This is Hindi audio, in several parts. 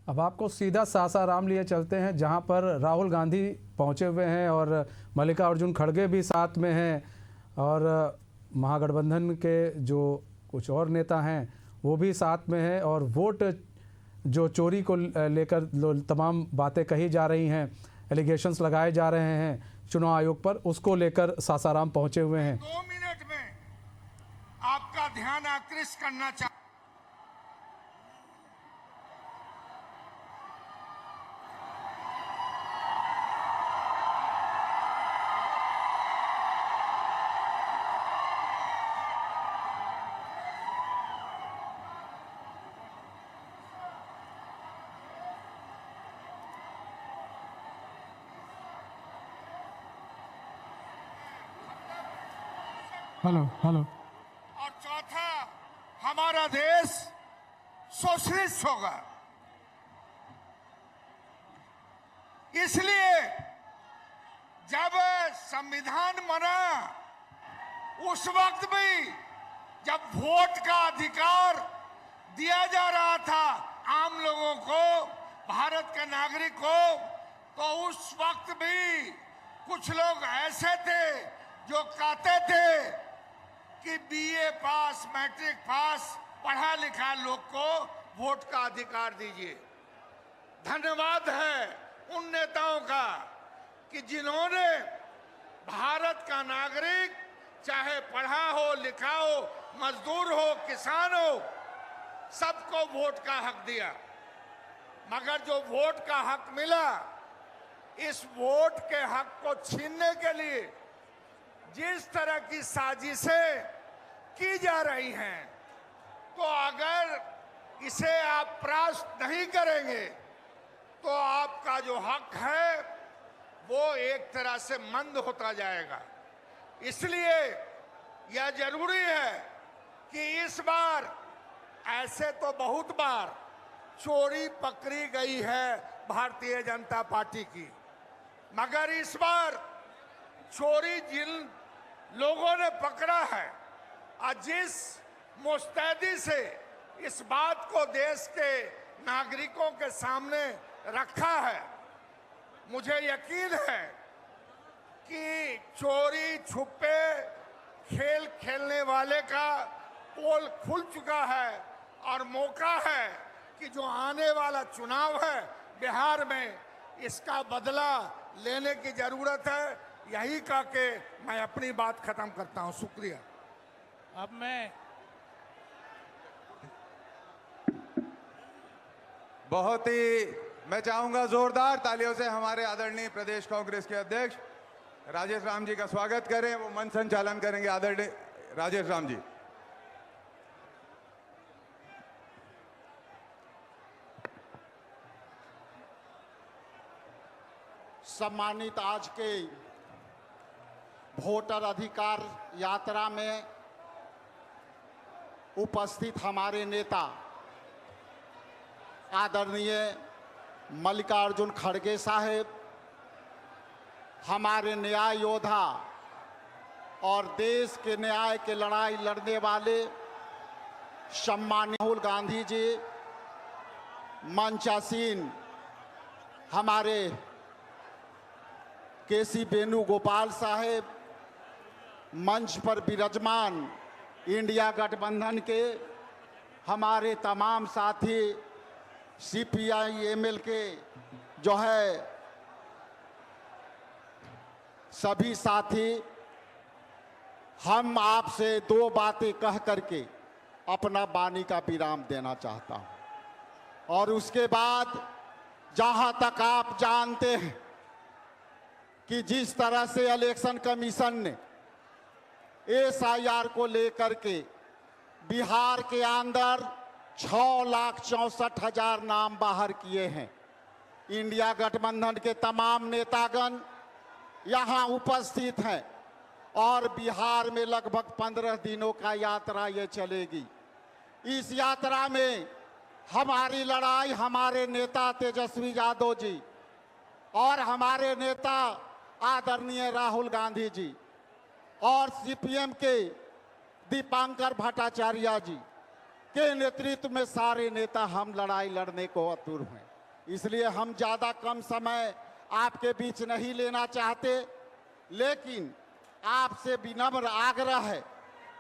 अब आपको सीधा सासाराम लिए चलते हैं, जहां पर राहुल गांधी पहुंचे हुए हैं और मल्लिकार्जुन खड़गे भी साथ में हैं और महागठबंधन के जो कुछ और नेता हैं वो भी साथ में हैं। और वोट जो चोरी को लेकर तमाम बातें कही जा रही हैं, एलिगेशंस लगाए जा रहे हैं चुनाव आयोग पर, उसको लेकर सासाराम पहुंचे हुए हैं। 2 मिनट में आपका ध्यान आकृष्ट करना चाहता हेलो और चौथा, हमारा देश सोशलिस्ट होगा। इसलिए जब संविधान बना उस वक्त भी जब वोट का अधिकार दिया जा रहा था आम लोगों को, भारत के नागरिक को, तो उस वक्त भी कुछ लोग ऐसे थे जो कहते थे कि बीए पास, मैट्रिक पास पढ़ा लिखा लोग को वोट का अधिकार दीजिए। धन्यवाद है उन नेताओं का कि जिन्होंने भारत का नागरिक, चाहे पढ़ा हो लिखा हो, मजदूर हो, किसान हो, सबको वोट का हक दिया। मगर जो वोट का हक मिला, इस वोट के हक को छीनने के लिए जिस तरह की साजिशें की जा रही हैं, तो अगर इसे आप परास्त नहीं करेंगे तो आपका जो हक है वो एक तरह से मंद होता जाएगा। इसलिए यह जरूरी है कि इस बार, ऐसे तो बहुत बार चोरी पकड़ी गई है भारतीय जनता पार्टी की, मगर इस बार चोरी जिन लोगों ने पकड़ा है और जिस मुस्तैदी से इस बात को देश के नागरिकों के सामने रखा है, मुझे यकीन है कि चोरी छुपे खेल खेलने वाले का पोल खुल चुका है और मौका है कि जो आने वाला चुनाव है बिहार में, इसका बदला लेने की जरूरत है। यही कह के मैं अपनी बात खत्म करता हूं। शुक्रिया। अब मैं चाहूंगा जोरदार तालियों से हमारे आदरणीय प्रदेश कांग्रेस के अध्यक्ष राजेश राम जी का स्वागत करें। वो मंच संचालन करेंगे आदरणीय राजेश राम जी। सम्मानित आज के वोटर अधिकार यात्रा में उपस्थित हमारे नेता आदरणीय मल्लिकार्जुन खड़गे साहेब, हमारे न्याय योद्धा और देश के न्याय के लड़ाई लड़ने वाले सम्मानित राहुल गांधी जी, मंचासीन हमारे केसी वेणुगोपाल साहेब, मंच पर विराजमान इंडिया गठबंधन के हमारे तमाम साथी, सीपीआई एमएल के जो है सभी साथी, हम आपसे 2 बातें कह करके अपना वाणी का विराम देना चाहता हूं। और उसके बाद, जहां तक आप जानते हैं कि जिस तरह से इलेक्शन कमीशन ने एसआईआर को लेकर के बिहार के अंदर 6,64,000 नाम बाहर किए हैं, इंडिया गठबंधन के तमाम नेतागण यहां उपस्थित हैं और बिहार में लगभग 15 दिनों का यात्रा ये चलेगी। इस यात्रा में हमारी लड़ाई हमारे नेता तेजस्वी यादव जी और हमारे नेता आदरणीय राहुल गांधी जी और सीपीएम के दीपांकर भट्टाचार्य जी के नेतृत्व में सारे नेता हम लड़ाई लड़ने को आतुर हैं। इसलिए हम ज़्यादा कम समय आपके बीच नहीं लेना चाहते, लेकिन आपसे विनम्र आग्रह है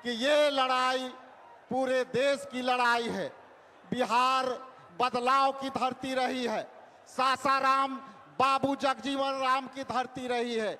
कि ये लड़ाई पूरे देश की लड़ाई है। बिहार बदलाव की धरती रही है, सासाराम बाबू जगजीवन राम की धरती रही है।